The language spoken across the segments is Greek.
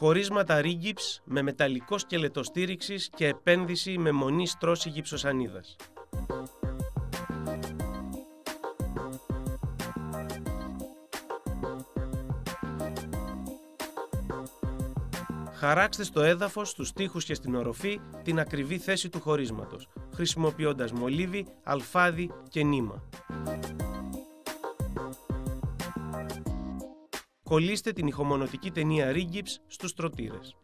Χωρίσματα ρίγκιψ με μεταλλικό σκελετό στήριξης και επένδυση με μονή στρώση γυψοσανίδας. Χαράξτε στο έδαφος, στους τοίχους και στην οροφή την ακριβή θέση του χωρίσματος, χρησιμοποιώντας μολύβι, αλφάδι και νήμα. Κολλήστε την ηχομονωτική ταινία ρίγκιψ στους τροτήρες.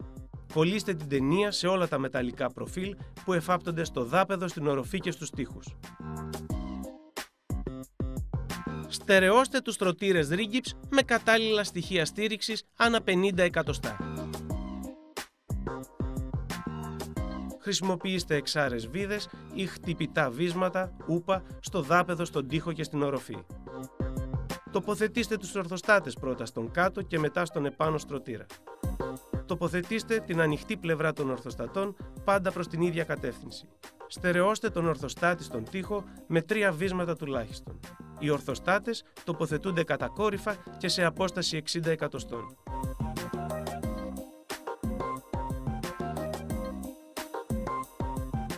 Κολλήστε την ταινία σε όλα τα μεταλλικά προφίλ που εφάπτονται στο δάπεδο, στην οροφή και στους τοίχους. Στερεώστε τους τροτήρες ρίγκιψ με κατάλληλα στοιχεία στήριξης ανά 50 εκατοστά. Χρησιμοποιήστε εξάρες βίδες ή χτυπητά βίσματα, ούπα, στο δάπεδο, στον τοίχο και στην οροφή. Τοποθετήστε τους ορθοστάτες πρώτα στον κάτω και μετά στον επάνω στρωτήρα. Τοποθετήστε την ανοιχτή πλευρά των ορθοστατών πάντα προς την ίδια κατεύθυνση. Στερεώστε τον ορθοστάτη στον τοίχο με 3 βίσματα τουλάχιστον. Οι ορθοστάτες τοποθετούνται κατακόρυφα και σε απόσταση 60 εκατοστών.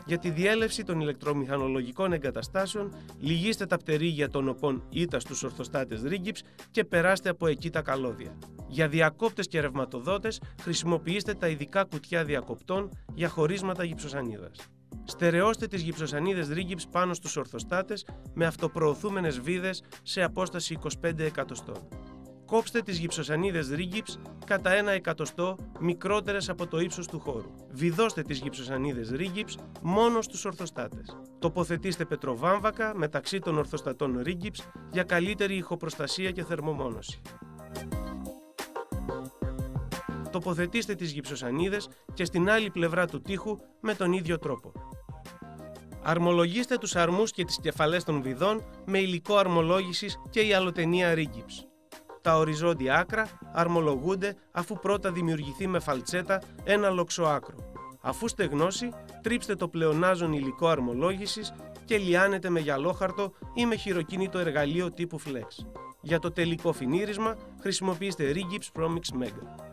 Για τη διέλευση των ηλεκτρομηχανολογικών εγκαταστάσεων, λυγίστε τα πτερίγια των οπών ήττα στους ορθοστάτες ρίγκιψ και περάστε από εκεί τα καλώδια. Για διακόπτες και ρευματοδότες, χρησιμοποιήστε τα ειδικά κουτιά διακοπτών για χωρίσματα γυψοσανίδας. Στερεώστε τις γυψοσανίδες ρίγκιψ πάνω στους ορθοστάτες με αυτοπροωθούμενες βίδες σε απόσταση 25 εκατοστών. Κόψτε τις γυψοσανίδες ρίγκιψ κατά 1 εκατοστό μικρότερες από το ύψος του χώρου. Βιδώστε τις γυψοσανίδες ρίγκιψ μόνο στους ορθοστάτες. Τοποθετήστε πετροβάμβακα μεταξύ των ορθοστατών ρίγκιψ για καλύτερη ηχοπροστασία και θερμομόνωση. Τοποθετήστε τις γυψοσανίδες και στην άλλη πλευρά του τοίχου με τον ίδιο τρόπο. Αρμολογήστε τους αρμούς και τις κεφαλές των βιδών με υλικό αρμολόγησης και ιαλοτενία ρίγκιψ. Τα οριζόντια άκρα αρμολογούνται αφού πρώτα δημιουργηθεί με φαλτσέτα ένα λοξοάκρο. Αφού στεγνώσει, τρίψτε το πλεονάζον υλικό αρμολόγησης και λιάνετε με γυαλόχαρτο ή με χειροκίνητο εργαλείο τύπου Flex. Για το τελικό φινίρισμα χρησιμοποιήστε Rig-Gips Pro Mix Mega.